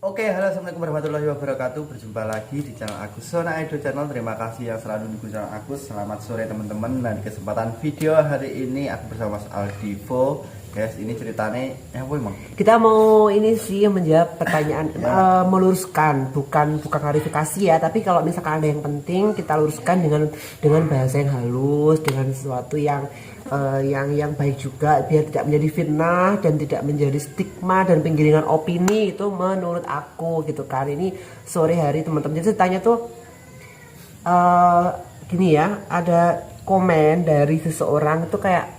Oke, halo, assalamualaikum warahmatullahi wabarakatuh. Berjumpa lagi di channel Agus Sona Edo Channel. Terima kasih yang selalu mendukung channel Agus. Selamat sore teman-teman. Dan di kesempatan video hari ini aku bersama Mas Aldivo. Guys, ini ceritanya apa emang? Kita mau ini sih menjawab pertanyaan, meluruskan, bukan klarifikasi ya. Tapi kalau misalkan ada yang penting, kita luruskan dengan bahasa yang halus, dengan sesuatu yang baik juga, biar tidak menjadi fitnah dan tidak menjadi stigma dan penggiringan opini. Itu menurut aku gitu kan. Ini sore hari teman-teman. Jadi ceritanya tuh gini ya, ada komen dari seseorang itu kayak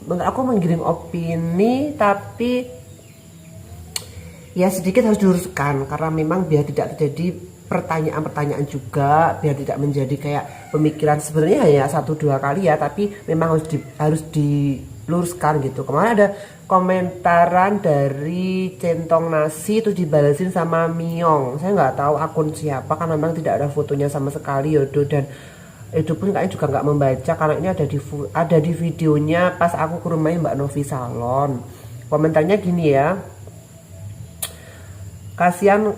menurut aku menggiring opini, tapi ya sedikit harus diluruskan karena memang biar tidak terjadi pertanyaan-pertanyaan juga, biar tidak menjadi kayak pemikiran sebenarnya hanya 1-2 kali ya, tapi memang harus diluruskan gitu. Kemarin ada komentaran dari Centong Nasi itu dibalasin sama Miong. Saya nggak tahu akun siapa karena memang tidak ada fotonya sama sekali Yodo, dan itu pun kayaknya juga nggak membaca karena ini ada di videonya pas aku ke rumahnya Mbak Novi Salon. Komentarnya gini ya, kasihan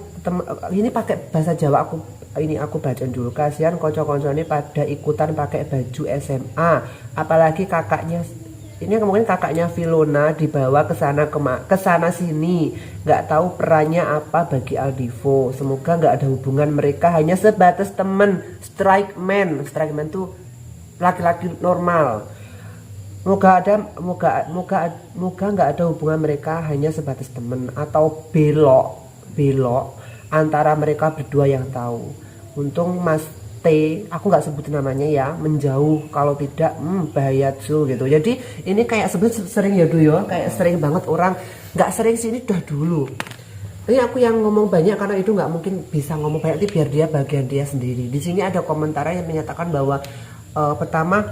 ini pakai bahasa Jawa, aku baca dulu. Kasihan konco-konco ini pada ikutan pakai baju SMA, apalagi kakaknya. Ini mungkin kakaknya Filona dibawa ke sana sini, nggak tahu perannya apa bagi Aldivo. Semoga nggak ada hubungan mereka, hanya sebatas temen. Strike man tuh laki-laki normal. Moga nggak ada hubungan mereka, hanya sebatas temen atau belok antara mereka berdua yang tahu. Untung Mas T, aku nggak sebutin namanya ya, menjauh, kalau tidak bahaya tuh gitu. Jadi ini kayak sebenarnya sering ya Duyo, kayak sering banget orang, nggak sering sih, ini udah dulu. Ini aku yang ngomong banyak karena itu nggak mungkin bisa ngomong banyak, biar dia bagian dia sendiri. Di sini ada komentar yang menyatakan bahwa pertama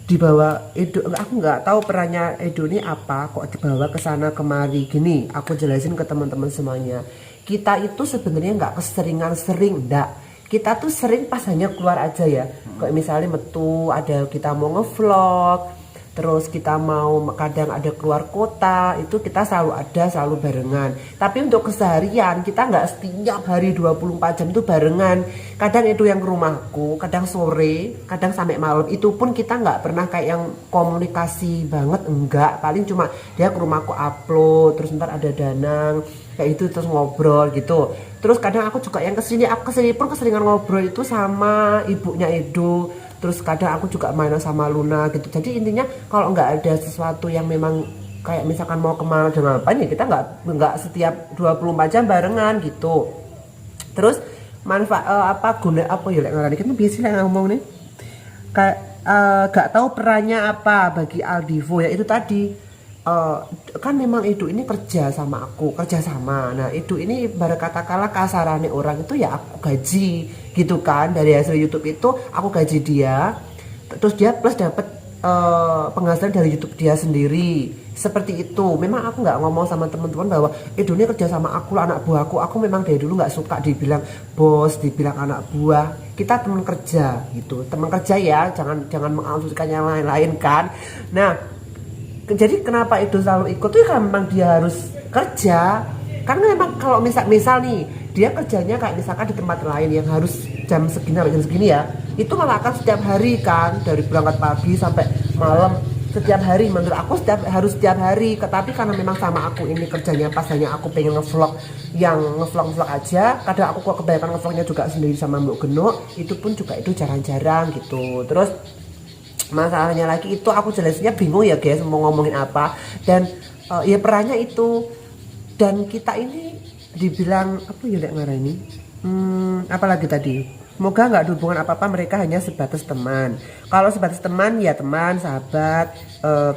dibawa Edo, aku nggak tahu perannya Edo ini apa, kok dibawa ke sana kemari gini. Aku jelasin ke teman-teman semuanya, kita itu sebenarnya nggak keseringan enggak. Kita tuh sering pas hanya keluar aja ya, kayak misalnya metu, ada kita mau ngevlog, terus kita mau kadang ada keluar kota, itu kita selalu barengan. Tapi untuk keseharian kita nggak setiap hari 24 jam itu barengan. Kadang itu yang ke rumahku, kadang sore, kadang sampai malam. Itu pun kita nggak pernah kayak yang komunikasi banget, enggak. Paling cuma dia ke rumahku upload, terus ntar ada Danang kayak itu, terus ngobrol gitu. Terus kadang aku juga yang kesini pun keseringan ngobrol itu sama ibunya Edo. Terus kadang aku juga main sama Luna gitu. Jadi intinya kalau nggak ada sesuatu yang memang kayak misalkan mau kemana dan apa nih, kita nggak setiap 24 jam barengan gitu. Terus manfaat guna apa ya, ngarani kan biasanya ngomong nih kayak nggak tahu perannya apa bagi Aldivo ya, itu tadi. Kan memang Edo ini kerja sama aku, kerja sama. Nah Edo ini baru katakanlah kasarannya orang itu ya aku gaji gitu kan, dari hasil YouTube itu aku gaji dia, terus dia plus dapat penghasilan dari YouTube dia sendiri, seperti itu. Memang aku nggak ngomong sama teman-teman bahwa Edo ini kerja sama aku, anak buahku. Aku memang dari dulu nggak suka dibilang bos, dibilang anak buah. Kita teman kerja gitu, teman kerja ya, jangan mengasumsikan yang lain-lain kan. Nah jadi kenapa itu selalu ikut tuh, kan memang dia harus kerja. Karena memang kalau misal nih dia kerjanya kayak misalkan di tempat lain yang harus jam segini sampai jam segini ya, itu malah akan setiap hari kan, dari berangkat pagi sampai malam, setiap hari. Menurut aku harus setiap hari. Tapi karena memang sama aku ini kerjanya pas hanya aku pengen ngevlog aja, kadang aku kok kebanyakan ngevlognya juga sendiri sama Mbok Geno, itu pun juga itu jarang-jarang gitu. Terus masalahnya lagi itu aku jelasinnya bingung ya guys, mau ngomongin apa. Dan ya perannya itu, dan kita ini dibilang apa ya ini apalagi tadi, semoga nggak ada hubungan apa-apa, mereka hanya sebatas teman. Kalau sebatas teman ya teman, sahabat,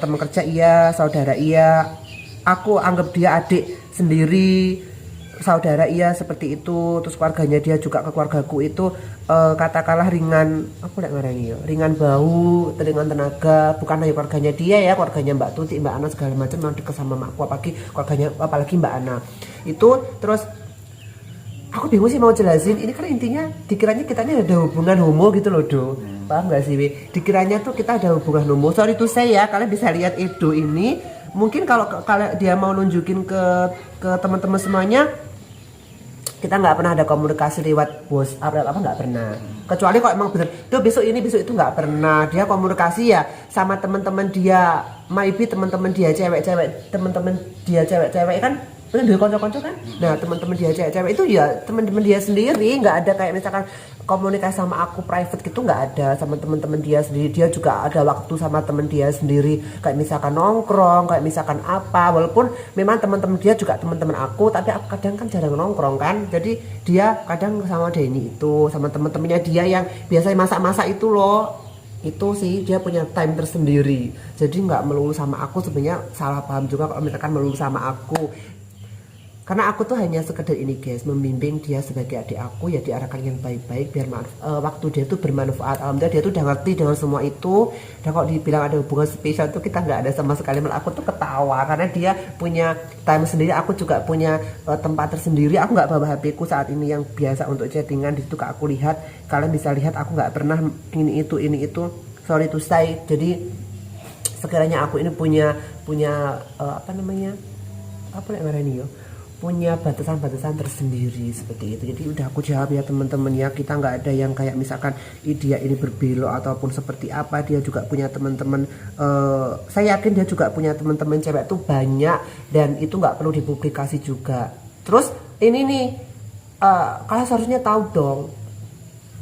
teman kerja iya, saudara iya. Aku anggap dia adik sendiri, saudara iya, seperti itu. Terus keluarganya dia juga ke keluargaku itu katakanlah ringan, aku nggak ngarani ya, ringan bau, ringan tenaga. Bukan hanya keluarganya dia ya, keluarganya Mbak Tuti, Mbak Ana segala macam yang dekat sama makku, apalagi Mbak Ana itu. Terus aku bingung sih mau jelasin ini, kan intinya dikiranya kita ini ada hubungan homo gitu loh Do. Paham gak sih? Dikiranya tuh kita ada hubungan homo. Sorry tuh saya, kalian bisa lihat Edo ini. Mungkin kalau dia mau nunjukin ke teman-teman semuanya, kita nggak pernah ada komunikasi lewat WhatsApp atau apa, nggak pernah. Kecuali kok emang bener tuh besok ini besok itu, nggak pernah. Dia komunikasi ya sama teman-teman dia, maybe teman-teman dia cewek-cewek, teman-teman dia cewek-cewek kan dia konco-konco kan. Nah teman-teman dia cewek-cewek itu ya teman-teman dia sendiri, nggak ada kayak misalkan komunikasi sama aku private gitu, nggak ada. Sama teman-teman dia sendiri, dia juga ada waktu sama teman dia sendiri, kayak misalkan nongkrong, kayak misalkan apa. Walaupun memang teman-teman dia juga teman-teman aku, tapi aku kadang kan jarang nongkrong kan. Jadi dia kadang sama Denny itu, sama teman-temannya dia yang biasanya masak-masak itu loh. Itu sih dia punya time tersendiri. Jadi nggak melulu sama aku. Sebenarnya salah paham juga kalau misalkan melulu sama aku. Karena aku tuh hanya sekedar ini guys, membimbing dia sebagai adik aku ya, diarahkan yang baik-baik biar waktu dia tuh bermanfaat. Alhamdulillah dia tuh udah ngerti dengan semua itu. Dan kalau dibilang ada hubungan spesial tuh kita nggak ada sama sekali. Malah aku tuh ketawa karena dia punya time sendiri, aku juga punya tempat tersendiri. Aku nggak bawa HP ku saat ini yang biasa untuk chattingan. Di situ aku lihat, kalian bisa lihat aku nggak pernah ini itu. Sorry to say. Jadi sekiranya aku ini punya apa namanya, apa namanya ini yo, punya batasan-batasan tersendiri seperti itu. Jadi udah aku jawab ya teman-teman ya, kita nggak ada yang kayak misalkan dia ini berbelok ataupun seperti apa. Dia juga punya teman-teman, saya yakin dia juga punya teman-teman cewek tuh banyak, dan itu nggak perlu dipublikasi juga. Terus ini nih, kalian seharusnya tahu dong,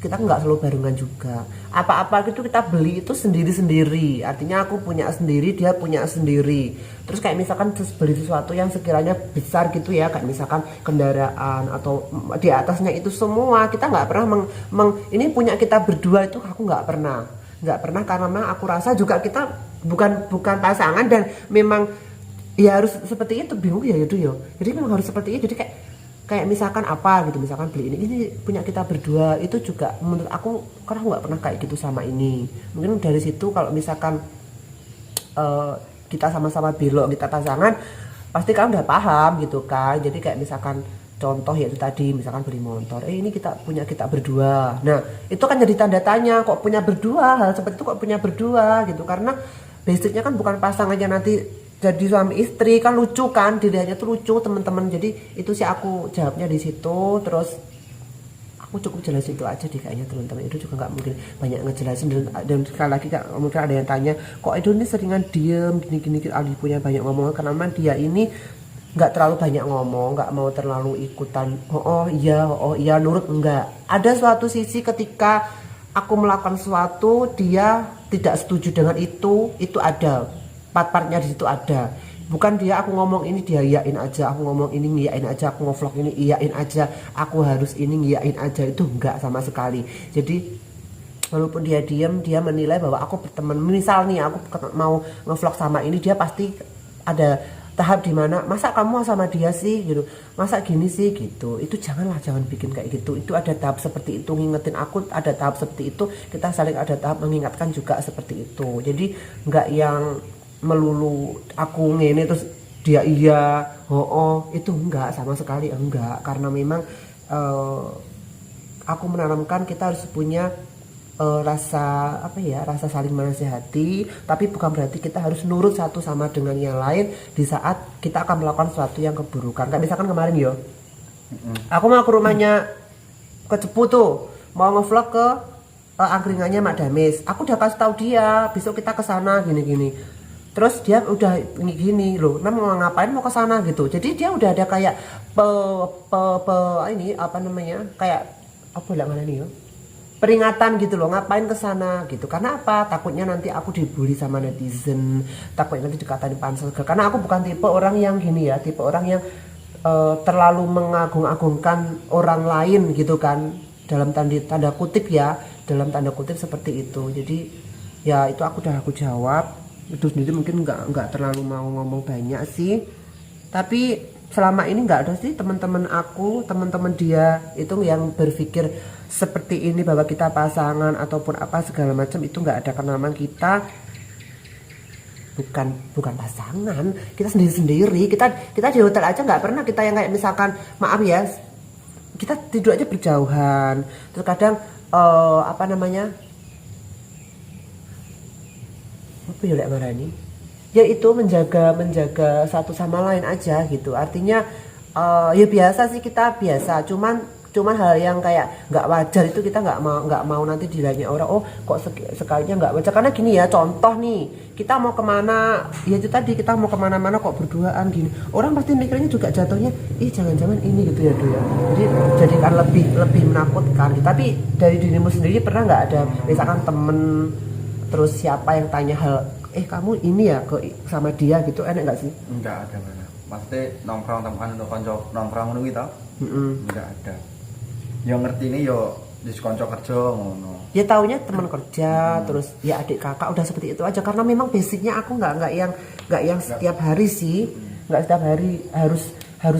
kita nggak selalu barengan juga. Apa-apa itu kita beli itu sendiri-sendiri. Artinya aku punya sendiri, dia punya sendiri. Terus kayak misalkan beli sesuatu yang sekiranya besar gitu ya, kayak misalkan kendaraan atau di atasnya itu semua, kita nggak pernah ini punya kita berdua itu, aku nggak pernah karena memang aku rasa juga kita bukan pasangan, dan memang ya harus seperti itu. Bingung ya itu ya. Jadi memang harus seperti itu. Jadi kayak misalkan apa gitu, misalkan beli ini punya kita berdua, itu juga menurut aku karena aku nggak pernah kayak gitu sama ini. Mungkin dari situ kalau misalkan kita sama-sama belok, kita pasangan, pasti kalian udah paham gitu kan. Jadi kayak misalkan contoh ya itu tadi, misalkan beli motor, ini kita punya kita berdua. Nah itu kan jadi tanda tanya, kok punya berdua, hal seperti itu kok punya berdua gitu. Karena basicnya kan bukan pasangannya nanti jadi suami istri, kan lucu kan, dilihatnya tuh lucu teman-teman. Jadi itu sih aku jawabnya di situ. Terus aku cukup jelasin itu aja deh kayaknya teman-teman. Itu juga nggak mungkin banyak ngejelasin, dan sekali lagi mungkin ada yang tanya, kok Edo ini seringan diem gini Aldi punya banyak ngomong. Karena memang dia ini nggak terlalu banyak ngomong, nggak mau terlalu ikutan oh iya nurut, enggak. Ada suatu sisi ketika aku melakukan sesuatu dia tidak setuju dengan itu ada part-partnya di situ ada. Bukan dia aku ngomong ini dia iyain aja, aku ngomong ini ngiyain aja, aku ngevlog ini iyain aja, aku harus ini ngiyain aja, itu enggak sama sekali. Jadi walaupun dia diem, dia menilai bahwa aku berteman. Misal nih aku mau ngevlog sama ini, dia pasti ada tahap dimana masa kamu sama dia sih gitu, masa gini sih gitu. Itu jangan bikin kayak gitu. Itu ada tahap seperti itu, ngingetin aku ada tahap seperti itu, kita saling ada tahap mengingatkan juga seperti itu. Jadi enggak yang melulu aku ngene terus dia iya itu enggak, sama sekali enggak. Karena memang aku menanamkan kita harus punya rasa rasa saling menasihati, tapi bukan berarti kita harus nurut satu sama dengan yang lain di saat kita akan melakukan sesuatu yang keburukan. Kayak misalkan kemarin yo, aku mau ke rumahnya ke Cepu tuh, mau ngevlog ke angkringannya Mak Damis. Aku udah kasih tahu dia besok kita ke sana gini. Terus dia udah gini loh, mau ngapain, mau ke sana gitu. Jadi dia udah ada kayak ini apa namanya, kayak apa bilang mana nih ya, peringatan gitu loh, ngapain ke sana gitu. Karena apa? Takutnya nanti aku dibully sama netizen, takutnya nanti dikatain pansel. Karena aku bukan tipe orang yang gini ya, tipe orang yang terlalu mengagung-agungkan orang lain gitu kan, dalam tanda kutip ya, dalam tanda kutip seperti itu. Jadi ya itu aku jawab. Itu sendiri mungkin nggak terlalu mau ngomong banyak sih, tapi selama ini nggak ada sih teman-teman dia itu yang berpikir seperti ini, bahwa kita pasangan ataupun apa segala macam. Itu nggak ada. Karena memang kita bukan pasangan, kita sendiri-sendiri. Kita di hotel aja nggak pernah kita yang kayak misalkan, maaf ya, kita tidur aja berjauhan. Terus kadang apa namanya, apa ya lek marani, yaitu menjaga satu sama lain aja gitu. Artinya Ya biasa sih, kita biasa, cuman hal yang kayak nggak wajar itu kita nggak mau nanti dilanya orang, oh kok sekalinya nggak wajar. Karena gini ya, contoh nih, kita mau kemana, ya itu tadi, kita mau kemana-mana kok berduaan gini, orang pasti mikirnya juga jatuhnya, ih jangan-jangan ini gitu ya Do ya. Jadi jadikan lebih menakutkan. Tapi dari dirimu sendiri pernah nggak ada misalkan temen terus siapa yang tanya hal, kamu ini ya sama dia gitu, enak nggak sih? Enggak ada mana. Maksudnya nongkrong teman untuk konco nongkrong ngono gitu. Enggak ada. Yang ngerti ini yo dis konco kerja ngono. Ya taunya teman kerja, terus ya adik kakak, udah seperti itu aja. Karena memang basicnya aku nggak yang setiap hari sih, nggak setiap hari harus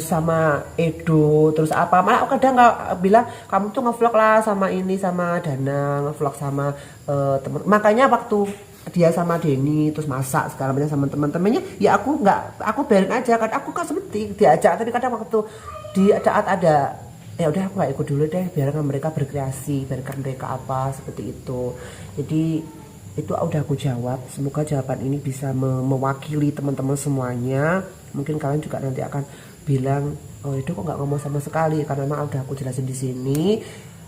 sama Edo terus apa. Malah aku kadang nggak bilang kamu tuh ngevlog lah sama ini, sama Dana, ngevlog sama temen. Makanya waktu dia sama Denny terus masak segala macam sama teman-temannya, ya aku biarin aja kan, aku kan seperti diajak, tapi kadang waktu di saat ada, ya udah aku nggak ikut dulu deh, biarkan mereka berkreasi, biarkan mereka apa seperti itu. Jadi itu udah aku jawab. Semoga jawaban ini bisa mewakili teman-teman semuanya. Mungkin kalian juga nanti akan bilang, oh itu kok nggak ngomong sama sekali, karena memang udah aku jelasin di sini.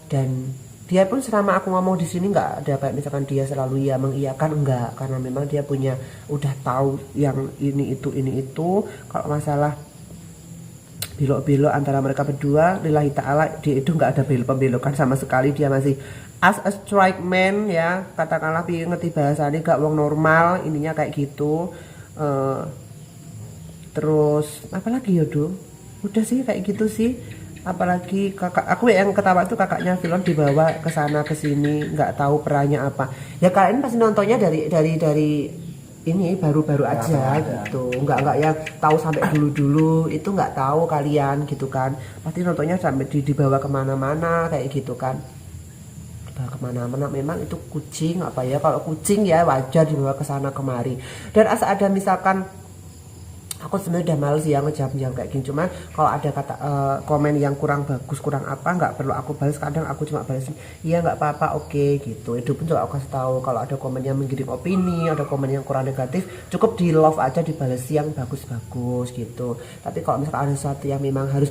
Dan dia pun selama aku ngomong di sini nggak ada kayak misalkan dia selalu ya mengiyakan, enggak, karena memang dia udah tahu yang ini itu. Kalau masalah belok-belok antara mereka berdua, lillahi ta'ala, dia itu nggak ada pembelokan sama sekali. Dia masih as a strike man ya, katakanlah, ngerti bahasanya, gak wong normal, ininya kayak gitu. Terus apalagi ya Do, udah sih kayak gitu sih. Apalagi kakak aku yang ketawa itu kakaknya Filon dibawa ke sana ke sini, nggak tahu perannya apa. Ya kalian pasti nontonnya dari ini baru-baru aja gitu, nggak yang tahu sampai dulu itu, nggak tahu kalian gitu kan. Pasti nontonnya sampai dibawa kemana-mana kayak gitu kan, dibawa kemana-mana. Memang itu kucing apa ya, kalau kucing ya wajar dibawa ke sana kemari. Dan asal ada misalkan, aku sebenarnya udah males ya ngejawab kayak gini, cuman kalau ada kata komen yang kurang bagus, kurang apa, nggak perlu aku balas. Kadang aku cuma balesin iya nggak apa-apa, oke gitu. Itu pun juga aku kasih tahu, kalau ada komen yang menggiring opini, ada komen yang kurang negatif, cukup di love aja, dibalas yang bagus-bagus gitu. Tapi kalau misalkan ada sesuatu yang memang harus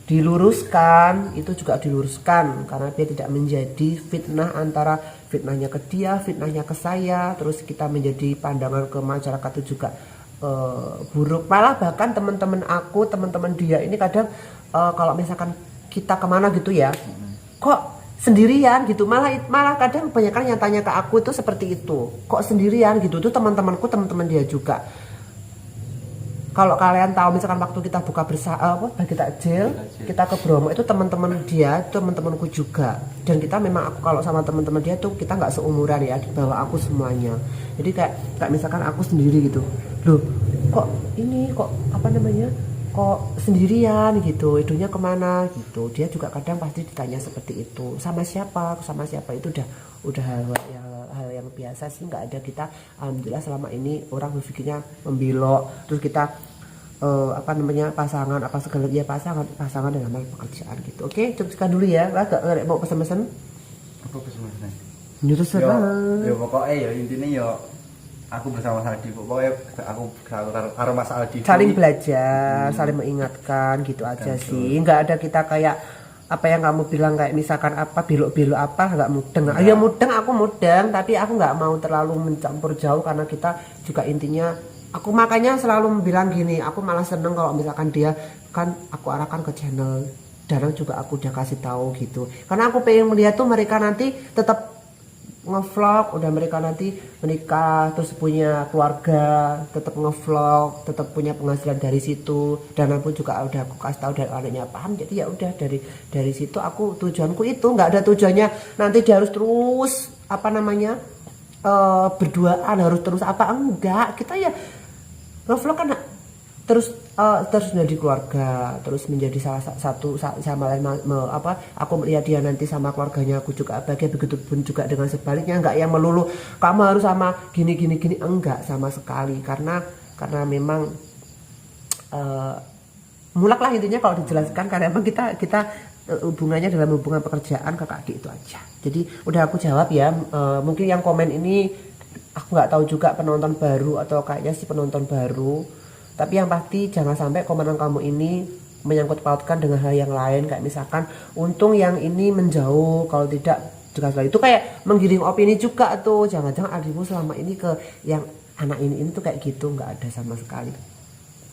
diluruskan, itu juga diluruskan, karena dia tidak menjadi fitnah, antara fitnahnya ke dia, fitnahnya ke saya, terus kita menjadi pandangan ke masyarakat itu juga buruk. Malah bahkan teman-teman dia ini kadang kalau misalkan kita kemana gitu ya, kok sendirian gitu, malah kadang kebanyakan yang tanya ke aku itu seperti itu, kok sendirian gitu. Itu teman-teman dia juga. Kalau kalian tahu misalkan waktu kita buka bagi takjil, kita ke Bromo, itu teman-teman dia, teman-temanku juga. Dan kita memang, aku kalau sama teman-teman dia tuh kita nggak seumuran ya, di bawah aku semuanya. Jadi kayak misalkan aku sendiri gitu, loh kok sendirian gitu, idunya kemana gitu. Dia juga kadang pasti ditanya seperti itu, sama siapa itu udah hal yang biasa sih. Nggak ada, kita alhamdulillah selama ini orang berpikirnya membelok, terus kita pasangan apa segala, ya pasangan dalam hal pekerjaan gitu. Oke, cukup sekian dulu ya. Nggak mau pesan-pesan? Apa pesan-pesan? Ya terserah. Yo pokoknya ya intinya yo aku bersama Mas Aldi, pokoknya aku karo Mas Aldi Saling belajar, saling mengingatkan gitu aja sih. Nggak ada kita kayak apa yang kamu bilang, kayak misalkan apa belok-belok apa, nggak mudeng. Ya mudeng, aku mudeng, tapi aku nggak mau terlalu mencampur jauh, karena kita juga intinya, aku makanya selalu bilang gini, aku malah seneng kalau misalkan dia kan aku arahkan ke channel Danang, juga aku udah kasih tahu gitu, karena aku pengen melihat tuh mereka nanti tetap ngevlog, udah mereka nanti menikah terus punya keluarga, tetap ngevlog, tetap punya penghasilan dari situ. Dan aku juga udah aku kasih tahu dari adanya paham. Jadi ya udah dari situ aku, tujuanku itu nggak ada tujuannya nanti dia harus terus berduaan, harus terus apa, enggak. Kita ya ngevlog kan terus menjadi keluarga, terus menjadi salah satu sama lain, aku melihat dia nanti sama keluarganya, aku juga bahagia, begitu pun juga dengan sebaliknya. Enggak yang melulu kamu harus sama gini, enggak sama sekali, karena memang mulak lah intinya kalau dijelaskan, karena memang kita hubungannya dalam hubungan pekerjaan kakak adik itu aja. Jadi udah aku jawab ya. Mungkin yang komen ini aku nggak tahu juga penonton baru atau kayaknya sih penonton baru. Tapi yang pasti jangan sampai komentar kamu ini menyangkut pautkan dengan hal yang lain, kayak misalkan untung yang ini menjauh, kalau tidak juga itu kayak menggiring opini juga tuh. Jangan-jangan adikmu selama ini ke yang anak ini tuh kayak gitu, nggak ada sama sekali.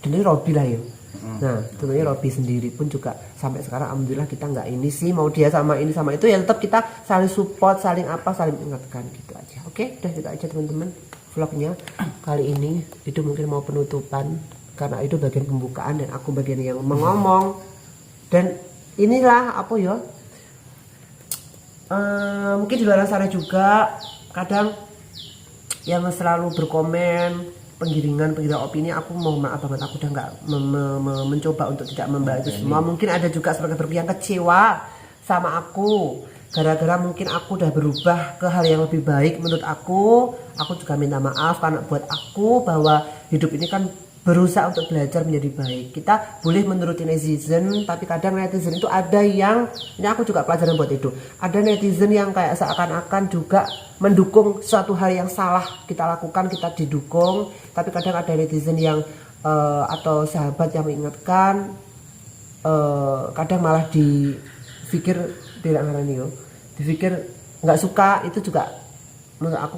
Dan ini Robby lah ya. Nah tentunya Robby sendiri pun juga sampai sekarang alhamdulillah kita nggak ini sih, mau dia sama ini sama itu ya tetap kita saling support, saling apa, saling ingatkan gitu aja. Oke, udah gitu aja teman-teman vlognya kali ini. Itu mungkin mau penutupan karena itu bagian pembukaan dan aku bagian yang mengomong. Dan inilah apa ya, mungkin di luar sana juga kadang yang selalu berkomen penggiringan opini, aku mohon maaf banget, aku udah nggak mencoba untuk tidak membahas itu semua. Mungkin ada juga sebagai yang kecewa sama aku gara-gara mungkin aku udah berubah ke hal yang lebih baik menurut aku juga minta maaf karena buat aku bahwa hidup ini kan berusaha untuk belajar menjadi baik. Kita boleh menuruti netizen, tapi kadang netizen itu ada yang, ini aku juga pelajaran buat itu, ada netizen yang kayak seakan-akan juga mendukung suatu hal yang salah kita lakukan, kita didukung. Tapi kadang ada netizen yang atau sahabat yang mengingatkan, kadang malah dipikir tidak ngarani yo, dipikir nggak suka, itu juga menurut aku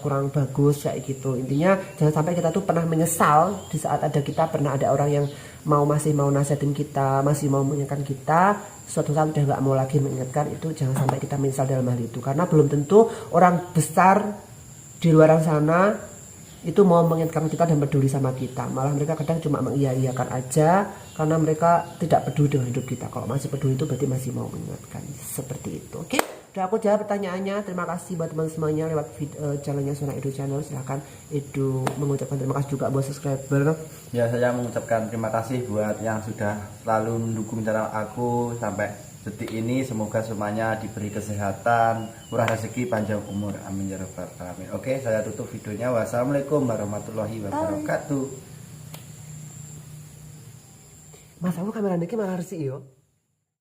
kurang bagus kayak gitu. Intinya jangan sampai kita tuh pernah menyesal di saat pernah ada orang yang masih mau nasihatin kita, masih mau mengingatkan kita, suatu saat udah nggak mau lagi mengingatkan. Itu jangan sampai kita menyesal dalam hal itu, karena belum tentu orang besar di luar sana itu mau mengingatkan kita dan peduli sama kita. Malah mereka kadang cuma mengiyakan aja karena mereka tidak peduli dengan hidup kita. Kalau masih peduli itu berarti masih mau mengingatkan, seperti itu. Oke, udah aku jawab pertanyaannya. Terima kasih buat teman semuanya lewat channelnya Sona Edu Channel. Silahkan Edu mengucapkan terima kasih juga buat subscriber. Ya, saya mengucapkan terima kasih buat yang sudah selalu mendukung channel aku sampai detik ini. Semoga semuanya diberi kesehatan, murah rezeki, panjang umur, amin ya rabbal alamin. Oke, saya tutup videonya. Wassalamualaikum warahmatullahi wabarakatuh. Mas aku kamera niki malah resik yo.